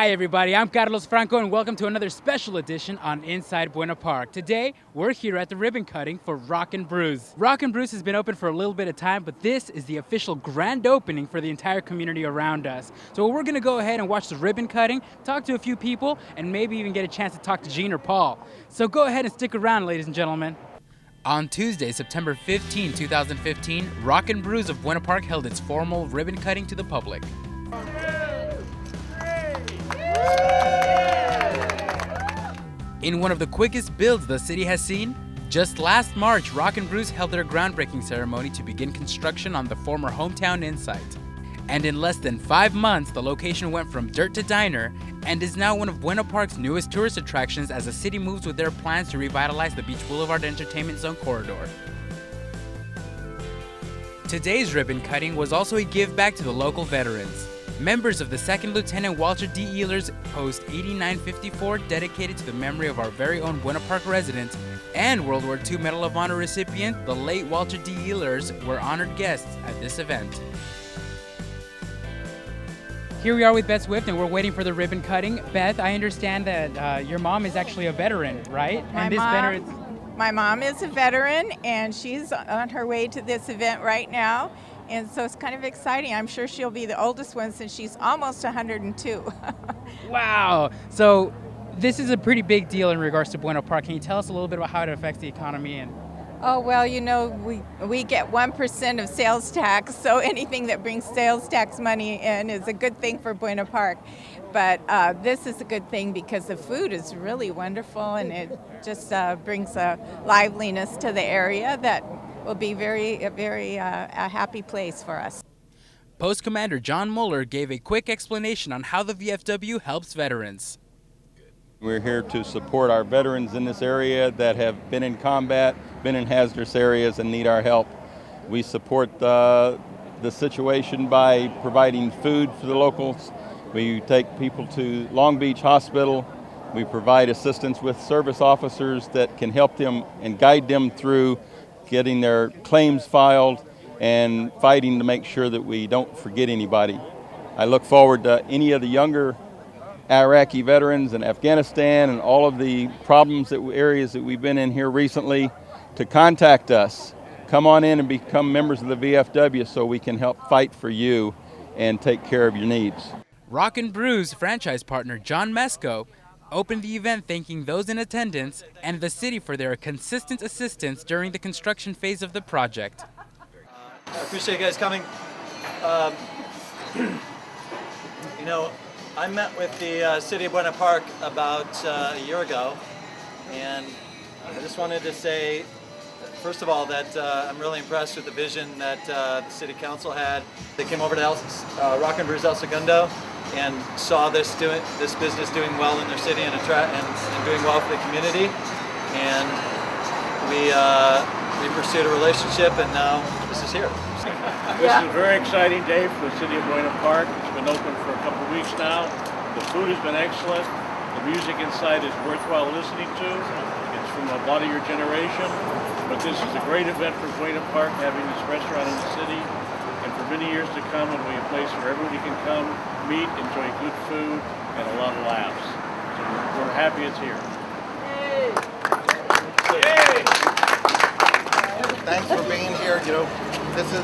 Hi everybody, I'm Carlos Franco and welcome to another special edition on Inside Buena Park. Today, we're here at the ribbon cutting for Rock and Brews. Rock and Brews has been open for a little bit of time, but this is the official grand opening for the entire community around us. So we're gonna go ahead and watch the ribbon cutting, talk to a few people, and maybe even get a chance to talk to Gene or Paul. So go ahead and stick around, ladies and gentlemen. On Tuesday, September 15, 2015, Rock and Brews of Buena Park held its formal ribbon cutting to the public. In one of the quickest builds the city has seen, just last March, Rock and Brews held their groundbreaking ceremony to begin construction on the former Hometown Inn site. And in less than 5 months, the location went from dirt to diner and is now one of Buena Park's newest tourist attractions as the city moves with their plans to revitalize the Beach Boulevard Entertainment Zone corridor. Today's ribbon cutting was also a give back to the local veterans. Members of the 2nd Lieutenant Walter D. Ehlers Post 8954, dedicated to the memory of our very own Buena Park resident, and World War II Medal of Honor recipient, the late Walter D. Ehlers, were honored guests at this event. Here we are with Beth Swift, and we're waiting for the ribbon cutting. Beth, I understand that your mom is actually a veteran, right? My mom is a veteran, and she's on her way to this event right now. And so it's kind of exciting. I'm sure she'll be the oldest one since she's almost 102. Wow. So this is a pretty big deal in regards to Buena Park. Can you tell us a little bit about how it affects the economy? Oh, well, you know, we get 1% of sales tax, so anything that brings sales tax money in is a good thing for Buena Park. But this is a good thing because the food is really wonderful, and it just brings a liveliness to the area that will be a very happy place for us. Post Commander John Mueller gave a quick explanation on how the VFW helps veterans. We're here to support our veterans in this area that have been in combat, been in hazardous areas, and need our help. We support the situation by providing food for the locals. We take people to Long Beach Hospital. We provide assistance with service officers that can help them and guide them through getting their claims filed and fighting to make sure that we don't forget anybody. I look forward to any of the younger Iraqi veterans in Afghanistan and all of the areas that we've been in here recently to contact us. Come on in and become members of the VFW so we can help fight for you and take care of your needs. Rock and Brews franchise partner John Mesco opened the event thanking those in attendance and the city for their consistent assistance during the construction phase of the project. I appreciate you guys coming. You know, I met with the city of Buena Park about a year ago, and I just wanted to say, first of all, that I'm really impressed with the vision that the city council had. They came over to Rock and Brews El Segundo and saw this business doing well in their city and doing well for the community, and we pursued a relationship, and now this is here. This is a very exciting day for the city of Buena Park. It's been open for a couple of weeks now. The food has been excellent. The music inside is worthwhile listening to. It's from a lot of your generation, but this is a great event for Buena Park, having this restaurant in the city. And for many years to come, it'll be a place where everybody can come, meet, enjoy good food, and a lot of laughs. So we're happy it's here. Yay! Thanks for being here. You know, this is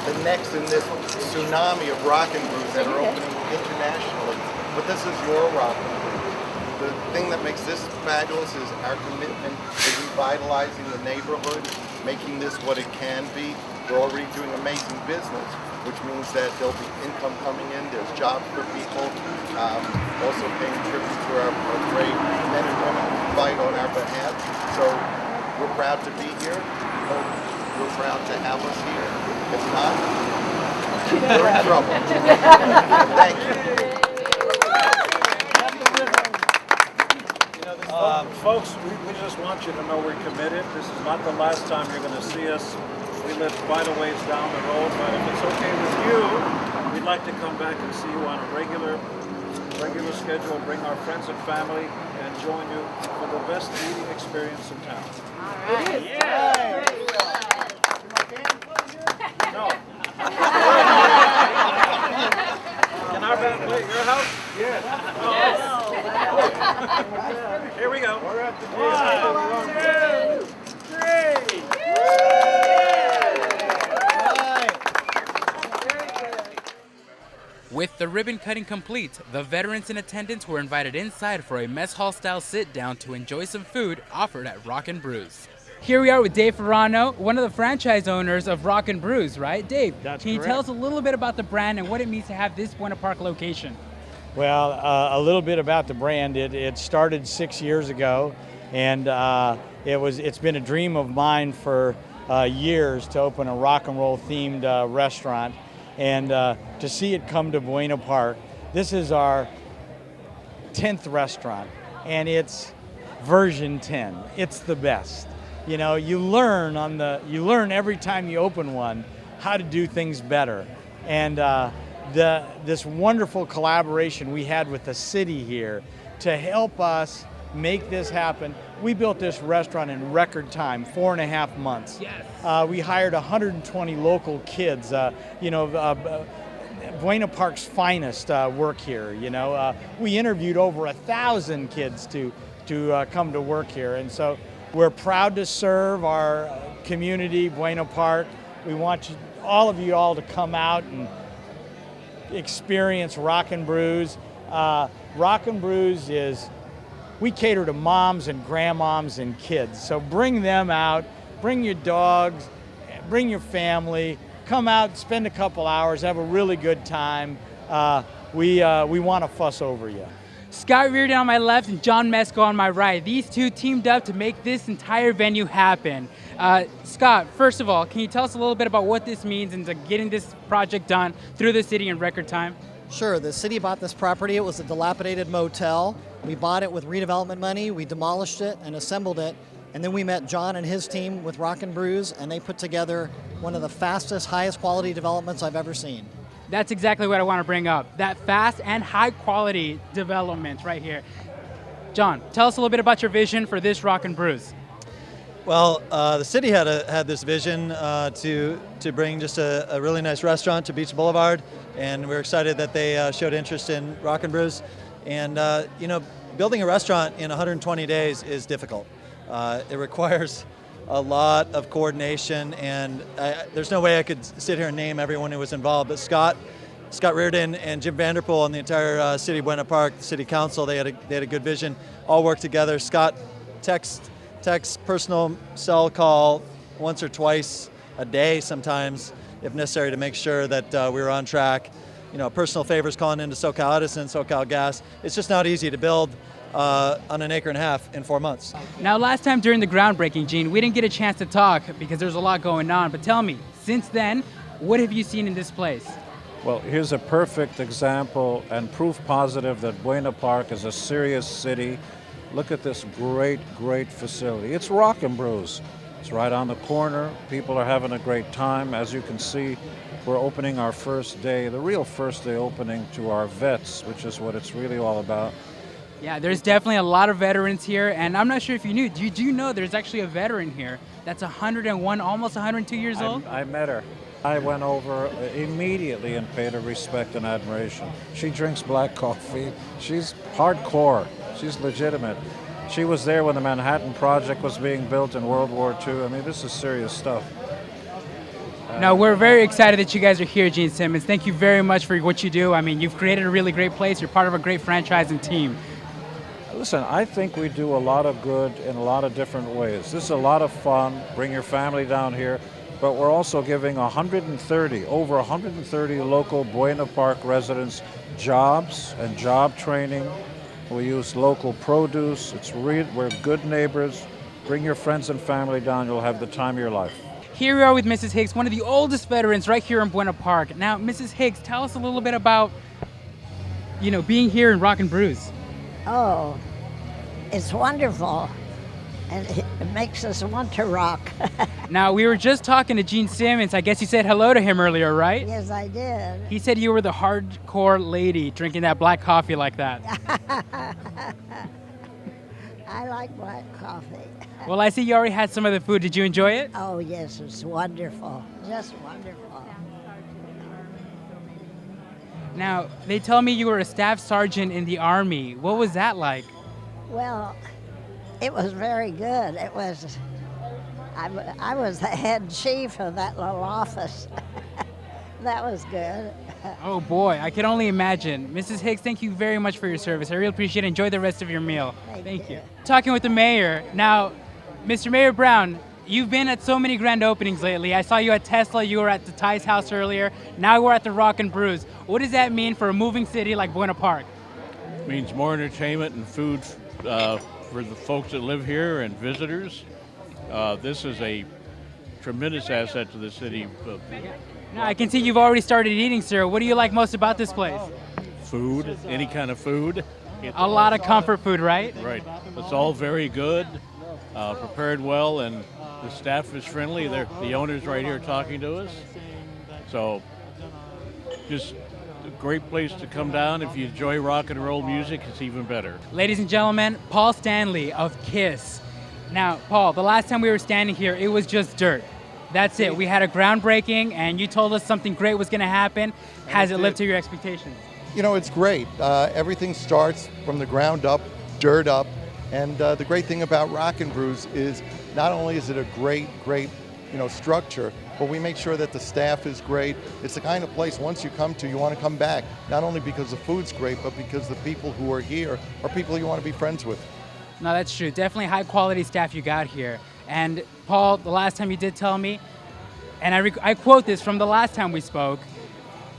the next in this tsunami of Rock and Brews that are opening internationally. But this is your Rock and Brew. The thing that makes this fabulous is our commitment to revitalizing the neighborhood, making this what it can be. We're already doing amazing business, which means that there'll be income coming in, there's jobs for people, also paying tribute to our great men and women who fight on our behalf. So we're proud to be here. We're proud to have us here. If not, we're in trouble. Thank you. Folks, we just want you to know we're committed. This is not the last time you're going to see us. We live quite a ways down the road, but if it's okay with you, we'd like to come back and see you on a regular schedule, bring our friends and family, and join you for the best eating experience in town. All right. Yeah. No. Can our band play at your house? Yes. With the ribbon cutting complete, the veterans in attendance were invited inside for a mess hall style sit down to enjoy some food offered at Rockin' Brews. Here we are with Dave Ferrano, one of the franchise owners of Rockin' Brews, right? Dave, That's can you tell us a little bit about the brand and what it means to have this Buena Park location? Well, a little bit about the brand. It started 6 years ago, and it's been a dream of mine for years to open a rock and roll themed restaurant, and to see it come to Buena Park. This is our 10th restaurant, and it's version 10. It's the best. You know, you learn every time you open one how to do things better, and this wonderful collaboration we had with the city here to help us make this happen. We built this restaurant in record time, 4.5 months. Yes. We hired 120 local kids. Buena Park's finest work here. We interviewed over 1,000 kids to come to work here, and so we're proud to serve our community, Buena Park. We want all of you to come out and experience Rockin' Brews. Rockin' Brews we cater to moms and grandmoms and kids. So bring them out, bring your dogs, bring your family, come out, spend a couple hours, have a really good time. We want to fuss over you. Scott Reardon on my left and John Mesco on my right. These two teamed up to make this entire venue happen. Scott, first of all, can you tell us a little bit about what this means into getting this project done through the city in record time? Sure. The city bought this property. It was a dilapidated motel. We bought it with redevelopment money. We demolished it and assembled it. And then we met John and his team with Rockin' Brews, and they put together one of the fastest, highest quality developments I've ever seen. That's exactly what I want to bring up. That fast and high quality development right here. John, tell us a little bit about your vision for this Rockin' Brews. Well, the city had this vision to bring just a really nice restaurant to Beach Boulevard, and we're excited that they showed interest in Rockin' Brews. And building a restaurant in 120 days is difficult. It requires a lot of coordination, and there's no way I could sit here and name everyone who was involved, but Scott Reardon and Jim Vanderpool and the entire city of Buena Park, the city council, they had a good vision, all worked together. Scott text personal cell call once or twice a day sometimes if necessary to make sure that we were on track. Personal favors calling into SoCal Edison, SoCal Gas. It's just not easy to build on 1.5 acres in 4 months. Now, last time during the groundbreaking, Gene, we didn't get a chance to talk because there's a lot going on, but tell me, since then, what have you seen in this place? Well, here's a perfect example and proof positive that Buena Park is a serious city. Look at this great facility. It's Rockin' Brews. It's right on the corner. People are having a great time. As you can see, we're opening our first day, the real first day opening to our vets, which is what it's really all about. Yeah, there's definitely a lot of veterans here, and I'm not sure if you knew. Do you know there's actually a veteran here that's 101, almost 102 years old? I met her. I went over immediately and paid her respect and admiration. She drinks black coffee. She's hardcore. She's legitimate. She was there when the Manhattan Project was being built in World War II. I mean, this is serious stuff. No, we're very excited that you guys are here, Gene Simmons. Thank you very much for what you do. I mean, you've created a really great place. You're part of a great franchising team. Listen, I think we do a lot of good in a lot of different ways. This is a lot of fun. Bring your family down here. But we're also giving over 130 local Buena Park residents jobs and job training. We use local produce. We're good neighbors. Bring your friends and family down. You'll have the time of your life. Here we are with Mrs. Higgs, one of the oldest veterans right here in Buena Park. Now, Mrs. Higgs, tell us a little bit about, being here in Rockin' Brews. Oh, it's wonderful, and it makes us want to rock. Now, we were just talking to Gene Simmons. I guess you said hello to him earlier, right? Yes, I did. He said you were the hardcore lady drinking that black coffee like that. I like black coffee. Well, I see you already had some of the food. Did you enjoy it? Oh, yes, it's wonderful. Just wonderful. Now, they tell me you were a staff sergeant in the Army. What was that like? Well, it was very good. I was the head chief of that little office. That was good. Oh boy, I can only imagine. Mrs. Hicks, thank you very much for your service. I really appreciate it. Enjoy the rest of your meal. Thank you. you. Talking with the mayor. Now, Mr. Mayor Brown, you've been at so many grand openings lately. I saw you at Tesla, you were at the Ty's house earlier. Now we're at the Rock and Brews. What does that mean for a moving city like Buena Park? It means more entertainment and food for the folks that live here and visitors. This is a tremendous asset to the city. Now, I can see you've already started eating, sir. What do you like most about this place? Food, any kind of food. A lot of comfort food, right? Right. It's all very good, prepared well, and the staff is friendly. The owner's right here talking to us. So, just a great place to come down. If you enjoy rock and roll music, it's even better. Ladies and gentlemen, Paul Stanley of KISS. Now, Paul, the last time we were standing here, it was just dirt. That's it. We had a groundbreaking, and you told us something great was going to happen. Has it lived to your expectations? You know, it's great. Everything starts from the ground up, dirt up, and the great thing about Rock and Brews is not only is it a great, structure, but we make sure that the staff is great. It's the kind of place once you come to, you want to come back, not only because the food's great, but because the people who are here are people you want to be friends with. No, that's true. Definitely high quality staff you got here. And Paul, the last time you did tell me, and I quote this from the last time we spoke,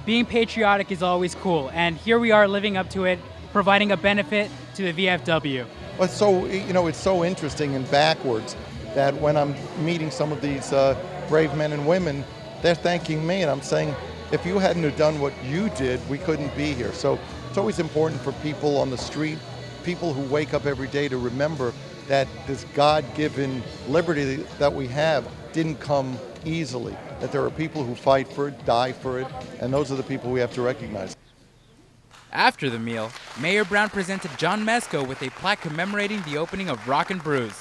being patriotic is always cool. And here we are living up to it, providing a benefit to the VFW. Well, it's so interesting and backwards that when I'm meeting some of these brave men and women, they're thanking me, and I'm saying, if you hadn't have done what you did, we couldn't be here. So it's always important for people on the street, people who wake up every day, to remember that this God-given liberty that we have didn't come easily, that there are people who fight for it, die for it, and those are the people we have to recognize. After the meal, Mayor Brown presented John Mesco with a plaque commemorating the opening of Rock and Brews.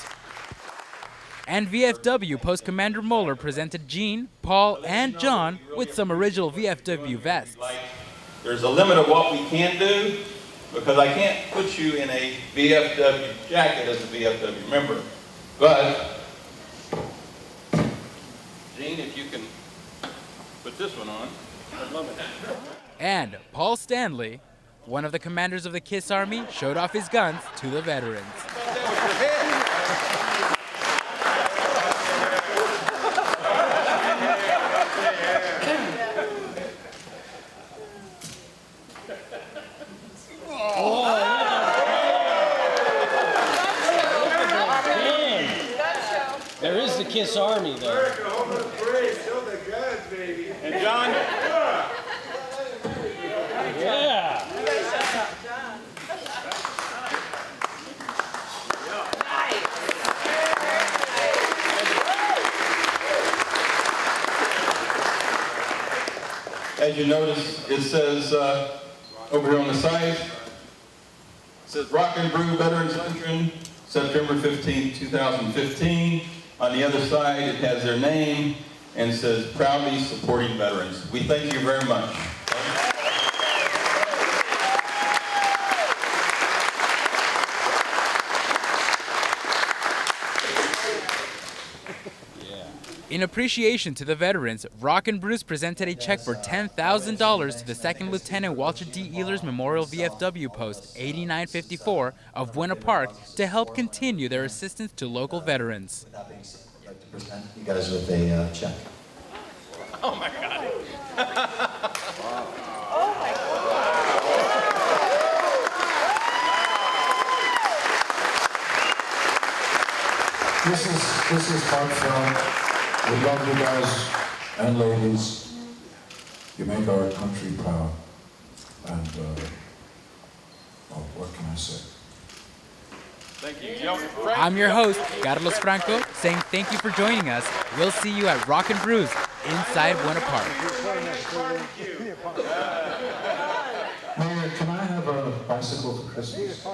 And VFW Post Commander Moeller presented Gene, Paul, and John with some original VFW vests. There's a limit of what we can do, because I can't put you in a VFW jacket as a VFW member. But, Gene, if you can put this one on, I'd love it. And Paul Stanley, one of the commanders of the KISS Army, showed off his guns to the veterans. There is the KISS Army, though. And John? Yeah. As you notice, it says over here on the side, it says Rock and Brew Veterans Luncheon, September 15, 2015. On the other side, it has their name and says, proudly supporting veterans. We thank you very much. In appreciation to the veterans, Rock and Brews presented a check for $10,000 to the 2nd Lieutenant Walter D. Ehlers Memorial VFW Post 8954 of Buena Park to help continue their assistance to local veterans. With that being said, I'd like to present you guys with a check. Oh my God. This is heartfelt. We love you guys and ladies. You make our country proud. And what can I say? Thank you. I'm your host, Carlos Franco, saying thank you for joining us. We'll see you at Rock and Brews inside Buena Park. Mayor, can I have a bicycle for Christmas?